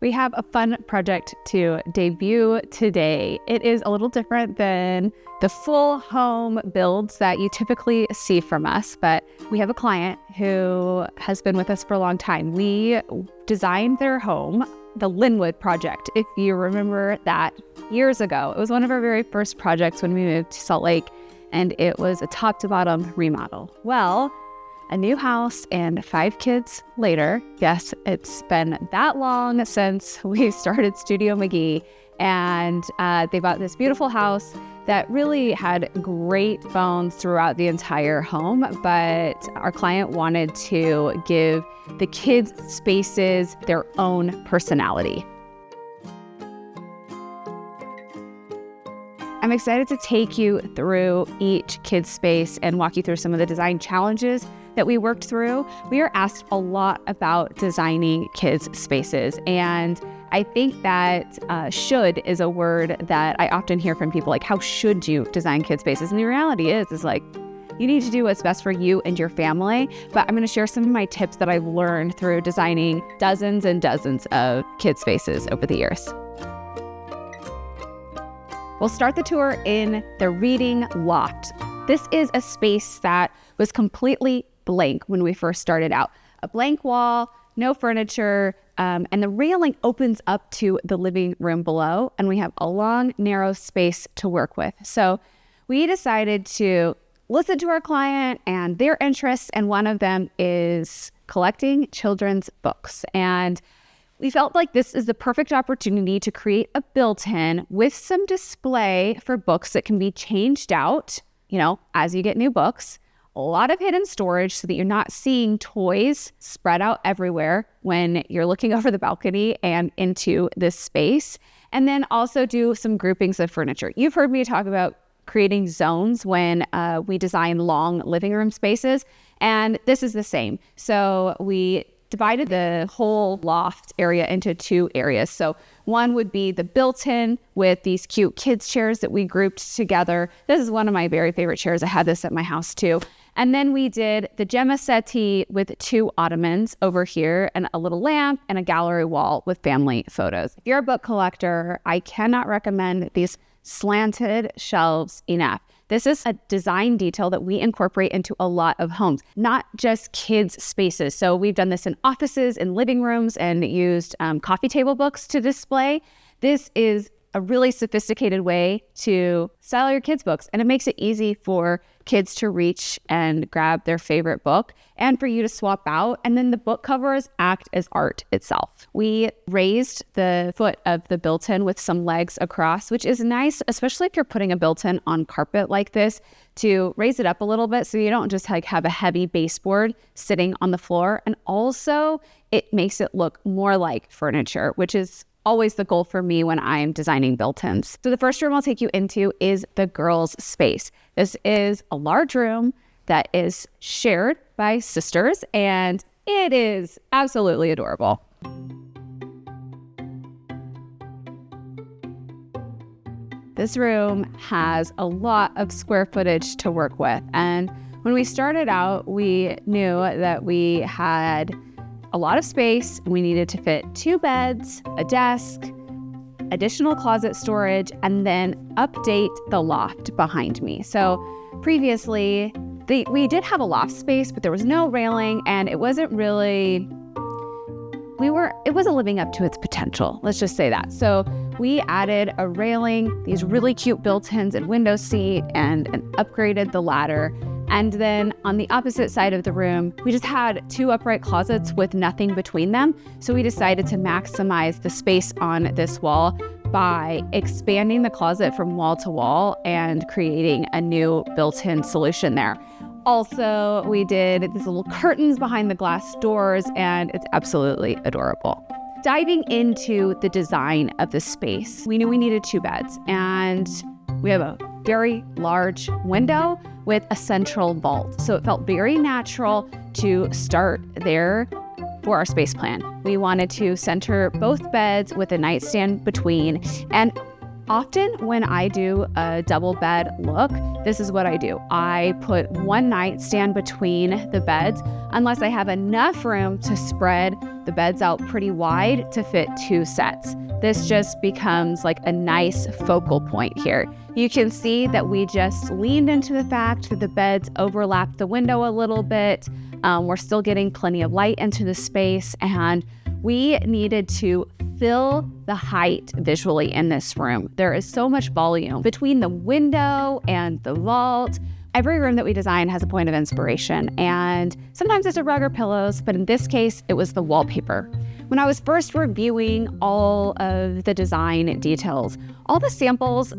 We have a fun project to debut today. It is a little different than the full home builds that you typically see from us, but we have a client who has been with us for a long time. We designed their home, the Lynwood project, if you remember that years ago. It was one of our very first projects when we moved to Salt Lake, and it was a top to bottom remodel. Well, a new house and 5 kids later, yes, it's been that long since we started Studio McGee, and they bought this beautiful house that really had great bones throughout the entire home, but our client wanted to give the kids' spaces their own personality. I'm excited to take you through each kid's space and walk you through some of the design challenges that we worked through. We are asked a lot about designing kids' spaces, and I think that should is a word that I often hear from people, like, how should you design kids' spaces? And the reality is like, you need to do what's best for you and your family. But I'm going to share some of my tips that I've learned through designing dozens and dozens of kids' spaces over the years. We'll start the tour in the Reading Loft. This is a space that was completely blank when we first started out. A blank wall, no furniture, and the railing opens up to the living room below, and we have a long, narrow space to work with. So we decided to listen to our client and their interests, and one of them is collecting children's books. And we felt like this is the perfect opportunity to create a built-in with some display for books that can be changed out, as you get new books. A lot of hidden storage so that you're not seeing toys spread out everywhere when you're looking over the balcony and into this space. And then also do some groupings of furniture. You've heard me talk about creating zones when we design long living room spaces, and this is the same. So we divided the whole loft area into 2 areas. So one would be the built-in with these cute kids chairs that we grouped together. This is one of my very favorite chairs. I had this at my house too. And then we did the Gemma settee with 2 ottomans over here and a little lamp and a gallery wall with family photos. If you're a book collector, I cannot recommend these slanted shelves enough. This is a design detail that we incorporate into a lot of homes, not just kids' spaces. So we've done this in offices, in living rooms, and used coffee table books to display. This is a really sophisticated way to style your kids' books, and it makes it easy for kids to reach and grab their favorite book and for you to swap out, and then the book covers act as art itself. We raised the foot of the built-in with some legs across, which is nice, especially if you're putting a built-in on carpet like this, to raise it up a little bit so you don't just have a heavy baseboard sitting on the floor. And also it makes it look more like furniture, which is always the goal for me when I'm designing built-ins. So the first room I'll take you into is the girls' space. This is a large room that is shared by sisters, and it is absolutely adorable. This room has a lot of square footage to work with, and when we started out, we knew that we had a lot of space. We needed to fit 2 beds, a desk, additional closet storage, and then update the loft behind me. So previously, we did have a loft space, but there was no railing, and it wasn't really, it wasn't living up to its potential. Let's just say that. So we added a railing, these really cute built-ins and window seat, and upgraded the ladder. And then on the opposite side of the room, we just had 2 upright closets with nothing between them. So we decided to maximize the space on this wall by expanding the closet from wall to wall and creating a new built-in solution there. Also, we did these little curtains behind the glass doors, and it's absolutely adorable. Diving into the design of the space, we knew we needed 2 beds, and we have a very large window with a central vault. So it felt very natural to start there for our space plan. We wanted to center both beds with a nightstand between, and Often when I do a double bed look, this is what I do. I put one nightstand between the beds unless I have enough room to spread the beds out pretty wide to fit 2 sets. This just becomes like a nice focal point here. You can see that we just leaned into the fact that the beds overlap the window a little bit. We're still getting plenty of light into the space, and we needed to fill the height visually in this room. There is so much volume between the window and the vault. Every room that we design has a point of inspiration, and sometimes it's a rug or pillows, but in this case, it was the wallpaper. When I was first reviewing all of the design details, all the samples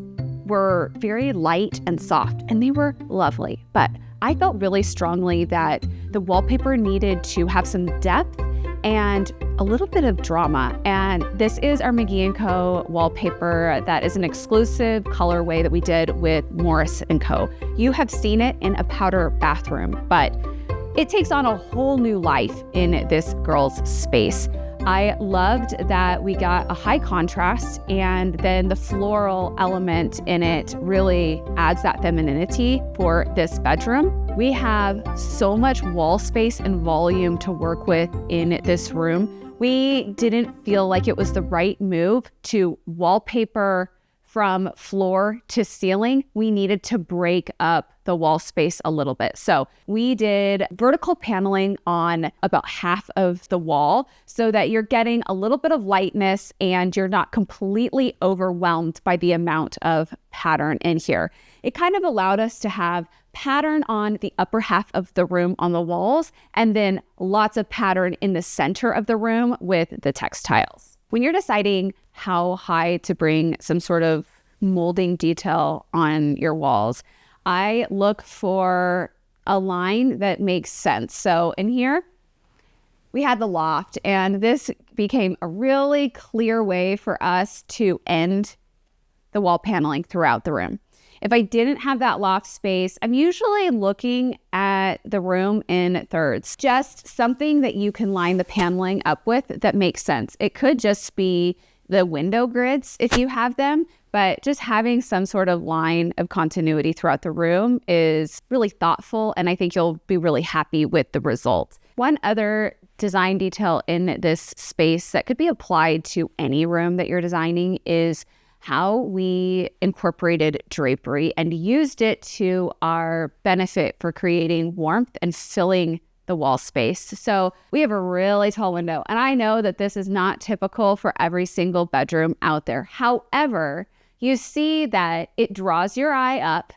were very light and soft, and they were lovely. But I felt really strongly that the wallpaper needed to have some depth and a little bit of drama. And this is our McGee & Co. wallpaper that is an exclusive colorway that we did with Morris & Co. You have seen it in a powder bathroom, but it takes on a whole new life in this girl's space. I loved that we got a high contrast, and then the floral element in it really adds that femininity for this bedroom. We have so much wall space and volume to work with in this room. We didn't feel like it was the right move to wallpaper from floor to ceiling. We needed to break up the wall space a little bit. So we did vertical paneling on about half of the wall so that you're getting a little bit of lightness and you're not completely overwhelmed by the amount of pattern in here. It kind of allowed us to have pattern on the upper half of the room on the walls, and then lots of pattern in the center of the room with the textiles. When you're deciding how high to bring some sort of molding detail on your walls, I look for a line that makes sense. So in here, we had the loft, and this became a really clear way for us to end the wall paneling throughout the room. If I didn't have that loft space, I'm usually looking at the room in thirds. Just something that you can line the paneling up with that makes sense. It could just be the window grids if you have them, but just having some sort of line of continuity throughout the room is really thoughtful, and I think you'll be really happy with the result. One other design detail in this space that could be applied to any room that you're designing is how we incorporated drapery and used it to our benefit for creating warmth and filling the wall space. So we have a really tall window, and I know that this is not typical for every single bedroom out there. However, you see that it draws your eye up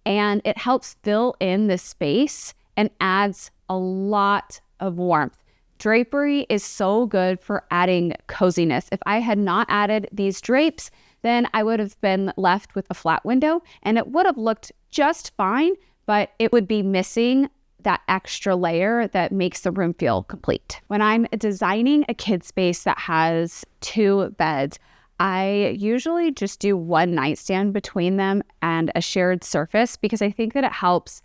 and it helps fill in the space and adds a lot of warmth. Drapery is so good for adding coziness. If I had not added these drapes, then I would have been left with a flat window, and it would have looked just fine, but it would be missing that extra layer that makes the room feel complete. When I'm designing a kid space that has 2 beds, I usually just do one nightstand between them and a shared surface, because I think that it helps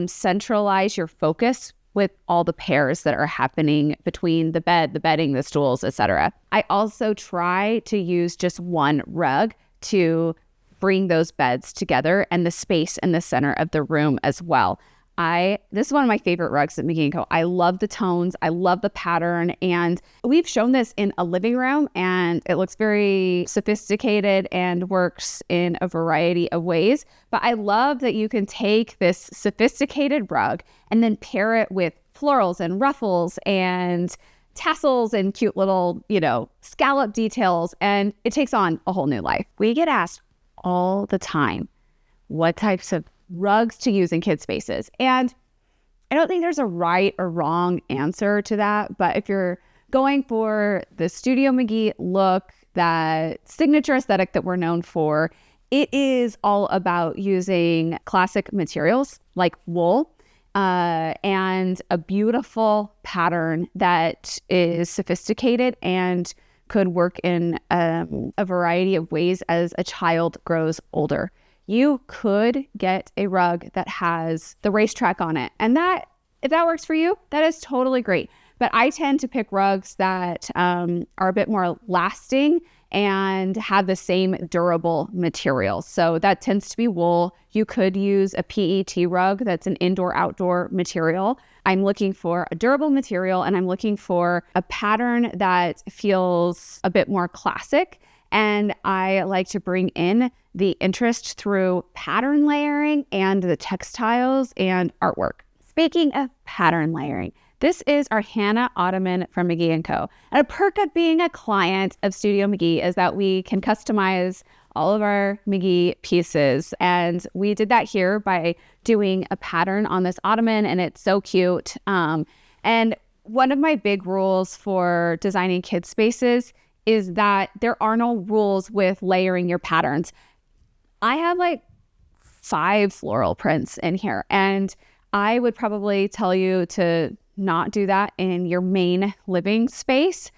centralize your focus with all the pairs that are happening between the bed, the bedding, the stools, etc. I also try to use just one rug to bring those beds together and the space in the center of the room as well. This is one of my favorite rugs at McGee & Co. I love the tones, I love the pattern, and we've shown this in a living room, and it looks very sophisticated and works in a variety of ways. But I love that you can take this sophisticated rug and then pair it with florals and ruffles and tassels and cute little, scallop details, and it takes on a whole new life. We get asked all the time what types of rugs to use in kid spaces. And I don't think there's a right or wrong answer to that. But if you're going for the Studio McGee look, that signature aesthetic that we're known for, it is all about using classic materials like wool and a beautiful pattern that is sophisticated and could work in a variety of ways as a child grows older. You could get a rug that has the racetrack on it. And that, if that works for you, that is totally great. But I tend to pick rugs that are a bit more lasting and have the same durable material. So that tends to be wool. You could use a PET rug that's an indoor-outdoor material. I'm looking for a durable material, and I'm looking for a pattern that feels a bit more classic. And I like to bring in the interest through pattern layering and the textiles and artwork. Speaking of pattern layering, this is our Hannah Ottoman from McGee & Co. And a perk of being a client of Studio McGee is that we can customize all of our McGee pieces. And we did that here by doing a pattern on this ottoman, and it's so cute. And one of my big rules for designing kids spaces is that there are no rules with layering your patterns. I have like 5 floral prints in here, and I would probably tell you to not do that in your main living space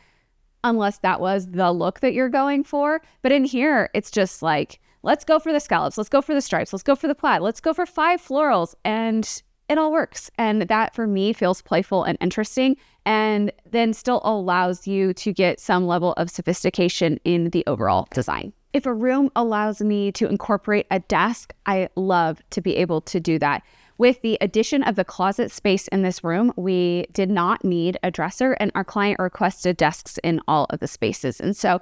unless that was the look that you're going for. But in here, it's just like, let's go for the scallops, let's go for the stripes, let's go for the plaid, let's go for 5 florals, and it all works. And that for me feels playful and interesting, and then still allows you to get some level of sophistication in the overall design. If a room allows me to incorporate a desk, I love to be able to do that. With the addition of the closet space in this room, we did not need a dresser, and our client requested desks in all of the spaces. And so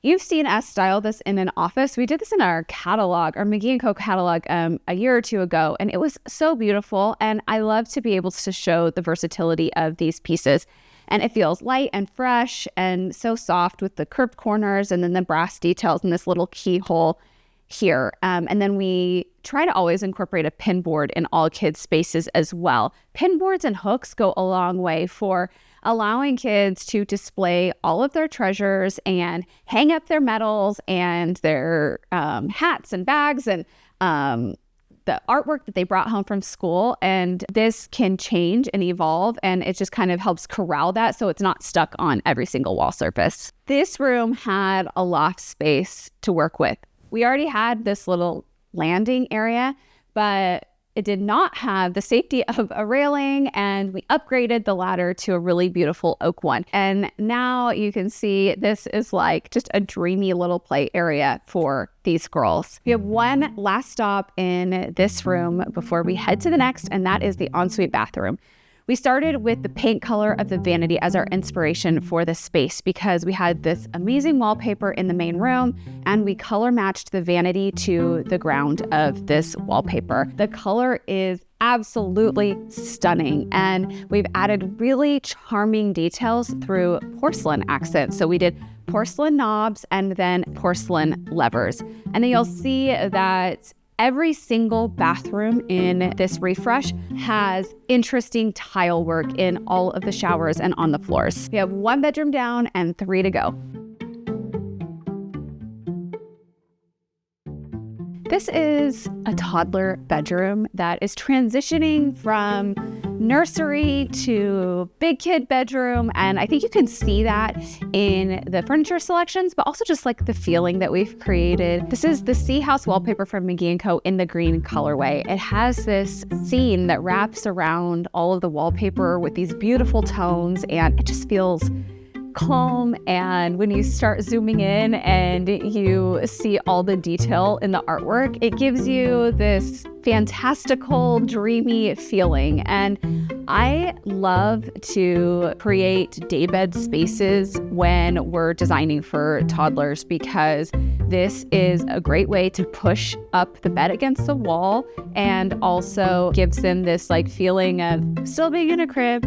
you've seen us style this in an office. We did this in our catalog, our McGee & Co. catalog a year or 2 ago, and it was so beautiful. And I love to be able to show the versatility of these pieces. And it feels light and fresh and so soft with the curved corners and then the brass details and this little keyhole here. And then we try to always incorporate a pin board in all kids' spaces as well. Pin boards and hooks go a long way for allowing kids to display all of their treasures and hang up their medals and their hats and bags and the artwork that they brought home from school. And this can change and evolve, and it just kind of helps corral that so it's not stuck on every single wall surface. This room had a loft space to work with. We already had this little landing area, but it did not have the safety of a railing, and we upgraded the ladder to a really beautiful oak one. And now you can see this is like just a dreamy little play area for these girls. We have one last stop in this room before we head to the next, and that is the ensuite bathroom. We started with the paint color of the vanity as our inspiration for this space because we had this amazing wallpaper in the main room, and we color matched the vanity to the ground of this wallpaper. The color is absolutely stunning, and we've added really charming details through porcelain accents. So we did porcelain knobs and then porcelain levers. And then you'll see that every single bathroom in this refresh has interesting tile work in all of the showers and on the floors. We have 1 bedroom down and 3 to go. This is a toddler bedroom that is transitioning from nursery to big kid bedroom. And I think you can see that in the furniture selections, but also just like the feeling that we've created. This is the Sea House wallpaper from McGee & Co. in the green colorway. It has this scene that wraps around all of the wallpaper with these beautiful tones, and it just feels calm. And when you start zooming in and you see all the detail in the artwork, it gives you this fantastical, dreamy feeling. And I love to create daybed spaces when we're designing for toddlers because this is a great way to push up the bed against the wall and also gives them this like feeling of still being in a crib,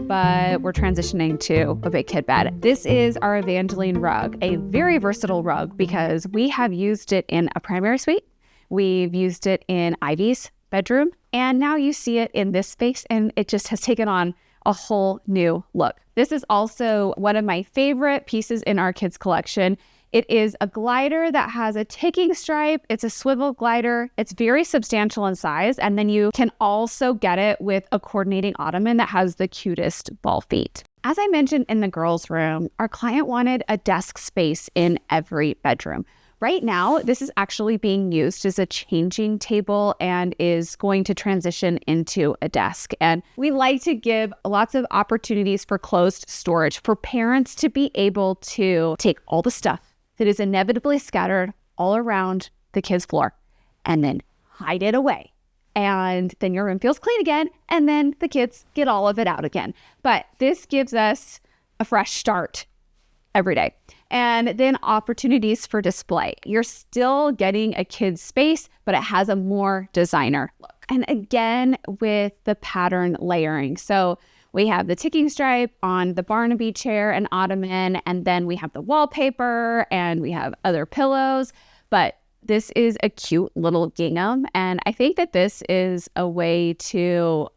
but we're transitioning to a big kid bed. This is our Evangeline rug, a very versatile rug because we have used it in a primary suite. We've used it in Ivy's bedroom, and now you see it in this space, and it just has taken on a whole new look. This is also one of my favorite pieces in our kids collection. It is a glider that has a ticking stripe. It's a swivel glider. It's very substantial in size. And then you can also get it with a coordinating ottoman that has the cutest ball feet. As I mentioned in the girls' room, our client wanted a desk space in every bedroom. Right now, this is actually being used as a changing table and is going to transition into a desk. And we like to give lots of opportunities for closed storage for parents to be able to take all the stuff that is inevitably scattered all around the kids' floor, and then hide it away. And then your room feels clean again, and then the kids get all of it out again. But this gives us a fresh start every day. And then opportunities for display. You're still getting a kid's space, but it has a more designer look. And again, with the pattern layering. So we have the ticking stripe on the Barnaby chair and ottoman, and then we have the wallpaper, and we have other pillows. But this is a cute little gingham, and I think that this is a way to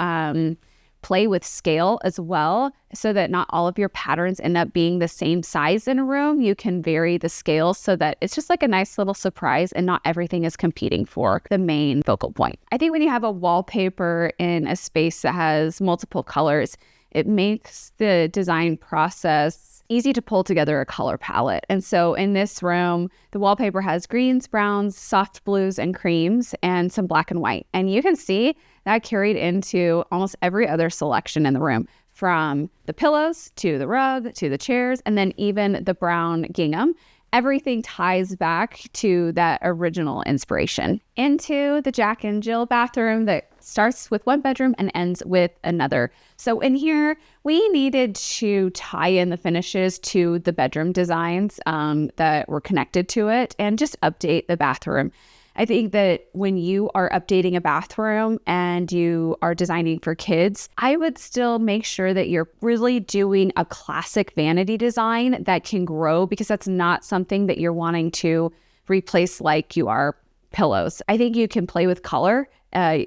play with scale as well, so that not all of your patterns end up being the same size in a room. You can vary the scale so that it's just like a nice little surprise and not everything is competing for the main focal point. I think when you have a wallpaper in a space that has multiple colors, it makes the design process easy to pull together a color palette. And so in this room, the wallpaper has greens, browns, soft blues, and creams, and some black and white. And you can see that carried into almost every other selection in the room, from the pillows to the rug to the chairs, and then even the brown gingham. Everything ties back to that original inspiration. Into the Jack and Jill bathroom that starts with one bedroom and ends with another. So in here, we needed to tie in the finishes to the bedroom designs that were connected to it and just update the bathroom. I think that when you are updating a bathroom and you are designing for kids, I would still make sure that you're really doing a classic vanity design that can grow, because that's not something that you're wanting to replace like you are pillows. I think you can play with color.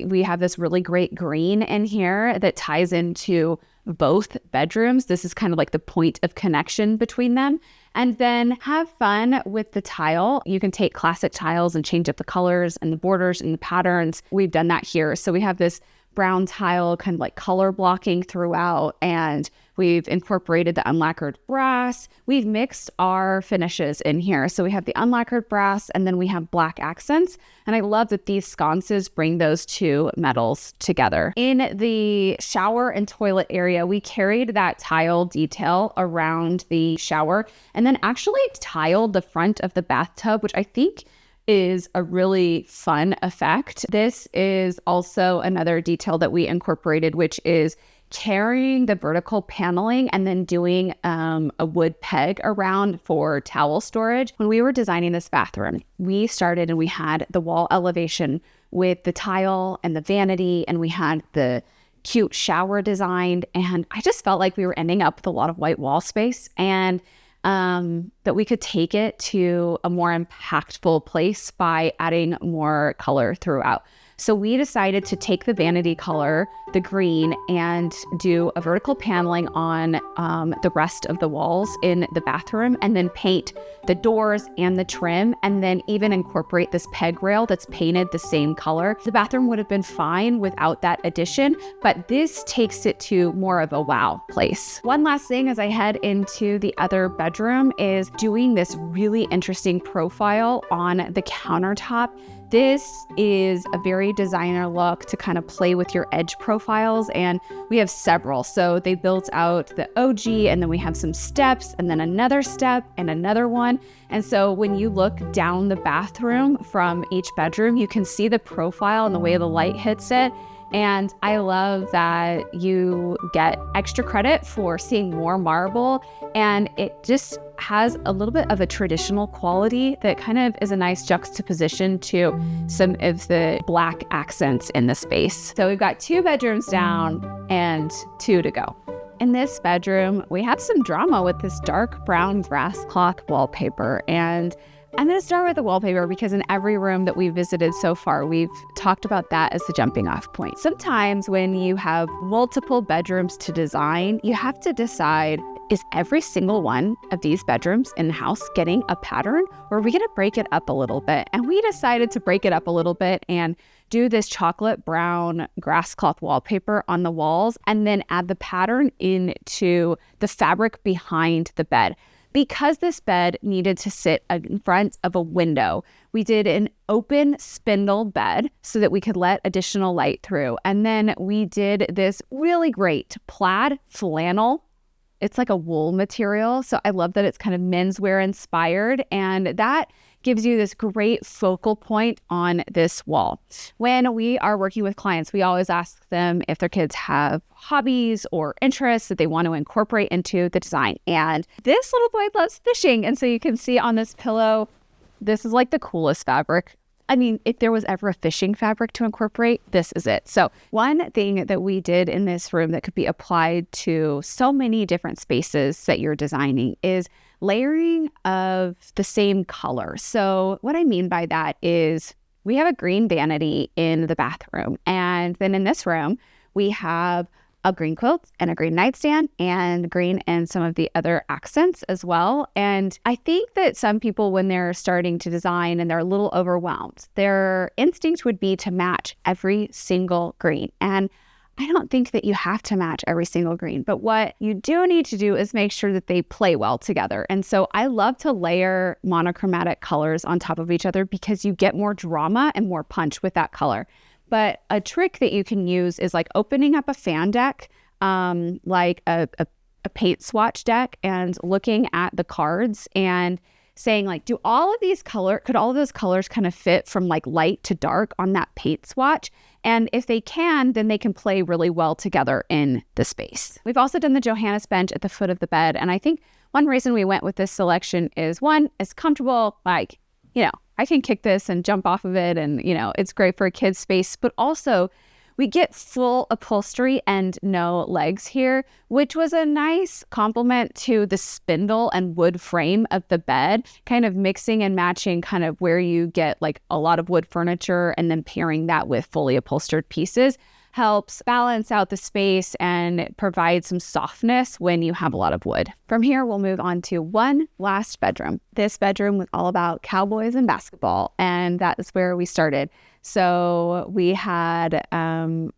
We have this really great green in here that ties into both bedrooms. This is kind of like the point of connection between them. And then have fun with the tile. You can take classic tiles and change up the colors and the borders and the patterns. We've done that here. So we have this brown tile kind of like color blocking throughout, and we've incorporated the unlacquered brass. We've mixed our finishes in here. So we have the unlacquered brass, and then we have black accents. And I love that these sconces bring those two metals together. In the shower and toilet area, we carried that tile detail around the shower and then actually tiled the front of the bathtub, which I think is a really fun effect. This is also another detail that we incorporated, which is carrying the vertical paneling and then doing a wood peg around for towel storage. When we were designing this bathroom, we started and we had the wall elevation with the tile and the vanity, and we had the cute shower designed, and I just felt like we were ending up with a lot of white wall space, and that we could take it to a more impactful place by adding more color throughout. So we decided to take the vanity color, the green, and do a vertical paneling on the rest of the walls in the bathroom, and then paint the doors and the trim, and then even incorporate this peg rail that's painted the same color. The bathroom would have been fine without that addition, but this takes it to more of a wow place. One last thing as I head into the other bedroom is doing this really interesting profile on the countertop. This is a very designer look to kind of play with your edge profiles, and we have several. So they built out the OG, and then we have some steps, and then another step, and another one. And so when you look down the bathroom from each bedroom, you can see the profile and the way the light hits it. And I love that you get extra credit for seeing more marble, and it just has a little bit of a traditional quality that kind of is a nice juxtaposition to some of the black accents in the space. So we've got 2 bedrooms down and 2 to go. In this bedroom, we have some drama with this dark brown grass cloth wallpaper, and I'm going to start with the wallpaper because in every room that we've visited so far, we've talked about that as the jumping off point. Sometimes when you have multiple bedrooms to design, you have to decide, is every single one of these bedrooms in the house getting a pattern, or are we going to break it up a little bit? And we decided to break it up a little bit and do this chocolate brown grass cloth wallpaper on the walls, and then add the pattern into the fabric behind the bed. Because this bed needed to sit in front of a window, we did an open spindle bed so that we could let additional light through. And then we did this really great plaid flannel it's like a wool material. So I love that it's kind of menswear inspired, and that gives you this great focal point on this wall. When we are working with clients, we always ask them if their kids have hobbies or interests that they want to incorporate into the design. And this little boy loves fishing. And so you can see on this pillow, this is like the coolest fabric. I mean, if there was ever a fishing fabric to incorporate, this is it. So one thing that we did in this room that could be applied to so many different spaces that you're designing is layering of the same color. So what I mean by that is we have a green vanity in the bathroom. And then in this room, we have a green quilt and a green nightstand and green and some of the other accents as well. And I think that some people, when they're starting to design and they're a little overwhelmed, their instinct would be to match every single green. And I don't think that you have to match every single green, but what you do need to do is make sure that they play well together. And so I love to layer monochromatic colors on top of each other because you get more drama and more punch with that color. But a trick that you can use is like opening up a fan deck, like a paint swatch deck, and looking at the cards and saying like, could all of those colors kind of fit from like light to dark on that paint swatch? And if they can, then they can play really well together in the space. We've also done the Johannes bench at the foot of the bed. And I think one reason we went with this selection is, one, it's comfortable, like, I can kick this and jump off of it, and, it's great for a kid's space, but also we get full upholstery and no legs here, which was a nice complement to the spindle and wood frame of the bed, kind of mixing and matching kind of where you get like a lot of wood furniture and then pairing that with fully upholstered pieces helps balance out the space and provide some softness when you have a lot of wood. From here, we'll move on to one last bedroom. This bedroom was all about cowboys and basketball, and that is where we started. So we had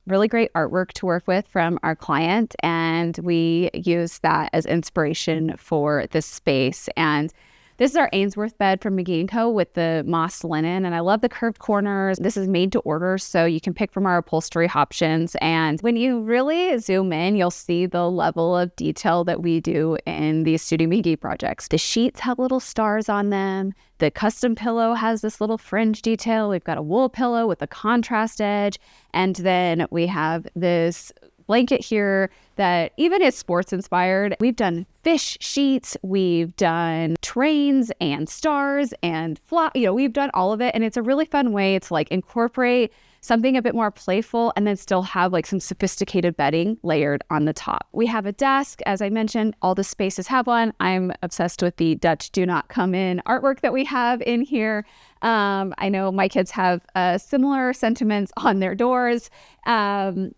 really great artwork to work with from our client, and we used that as inspiration for this space. And this is our Ainsworth bed from McGee & Co. with the moss linen, and I love the curved corners. This is made to order, so you can pick from our upholstery options. And when you really zoom in, you'll see the level of detail that we do in these Studio McGee projects. The sheets have little stars on them. The custom pillow has this little fringe detail. We've got a wool pillow with a contrast edge. And then we have this blanket here that even is sports inspired. We've done fish sheets, we've done trains and stars and we've done all of it. And it's a really fun way to like incorporate something a bit more playful and then still have like some sophisticated bedding layered on the top. We have a desk. As I mentioned, all the spaces have one. I'm obsessed with the Dutch do not come in artwork that we have in here. I know my kids have similar sentiments on their doors. And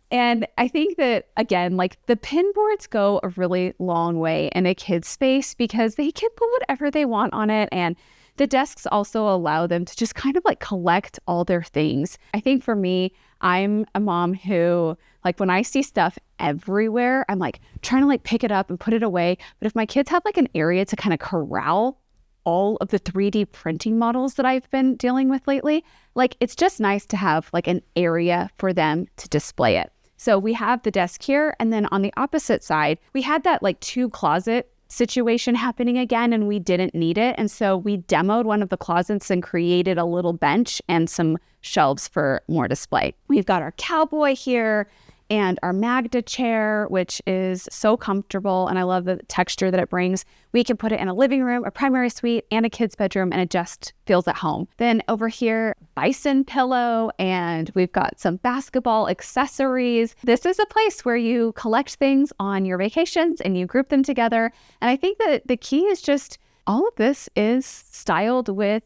I think that, again, like the pin boards go a really long way in a kid's space because they can put whatever they want on it. And the desks also allow them to just kind of like collect all their things. I think for me, I'm a mom who, like, when I see stuff everywhere, I'm like trying to like pick it up and put it away. But if my kids have like an area to kind of corral all of the 3D printing models that I've been dealing with lately, like it's just nice to have like an area for them to display it. So we have the desk here, and then on the opposite side, we had that like 2 closet situation happening again, and we didn't need it. And so we demoed one of the closets and created a little bench and some shelves for more display. We've got our cowboy here and our Magda chair, which is so comfortable, and I love the texture that it brings. We can put it in a living room, a primary suite, and a kid's bedroom, and it just feels at home. Then over here, bison pillow, and we've got some basketball accessories. This is a place where you collect things on your vacations and you group them together. And I think that the key is just all of this is styled with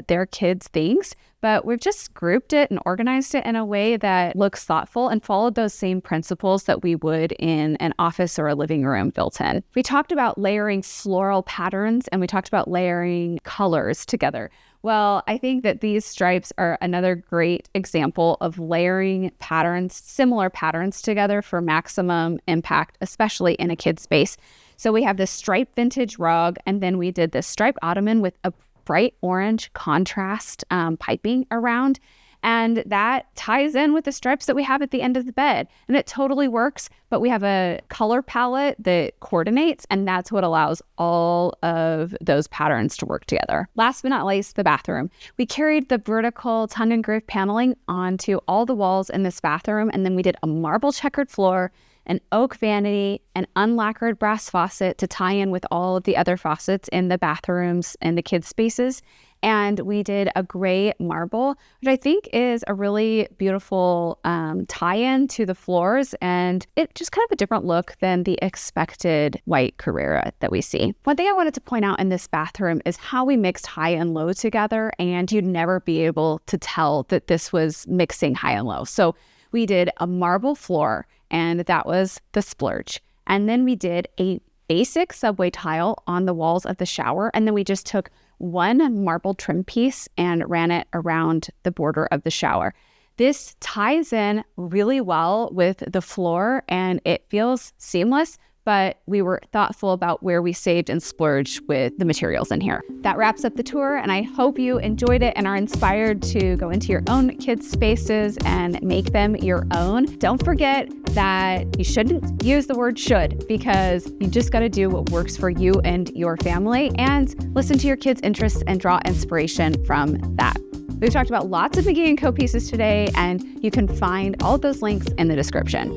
their kids' things, but we've just grouped it and organized it in a way that looks thoughtful and followed those same principles that we would in an office or a living room built in. We talked about layering floral patterns, and we talked about layering colors together. Well, I think that these stripes are another great example of layering patterns, similar patterns together for maximum impact, especially in a kid's space. So we have this striped vintage rug, and then we did this striped ottoman with a bright orange contrast piping around. And that ties in with the stripes that we have at the end of the bed. And it totally works, but we have a color palette that coordinates, and that's what allows all of those patterns to work together. Last but not least, the bathroom. We carried the vertical tongue and groove paneling onto all the walls in this bathroom, and then we did a marble checkered floor, an oak vanity, an unlacquered brass faucet to tie in with all of the other faucets in the bathrooms and the kids' spaces. And we did a gray marble, which I think is a really beautiful tie-in to the floors, and it just kind of a different look than the expected white Carrara that we see. One thing I wanted to point out in this bathroom is how we mixed high and low together, and you'd never be able to tell that this was mixing high and low. So we did a marble floor, and that was the splurge. And then we did a basic subway tile on the walls of the shower, and then we just took one marble trim piece and ran it around the border of the shower. This ties in really well with the floor and it feels seamless, but we were thoughtful about where we saved and splurged with the materials in here. That wraps up the tour, and I hope you enjoyed it and are inspired to go into your own kids' spaces and make them your own. Don't forget that you shouldn't use the word should, because you just got to do what works for you and your family, and listen to your kids' interests and draw inspiration from that. We've talked about lots of McGee & Co. pieces today, and you can find all of those links in the description.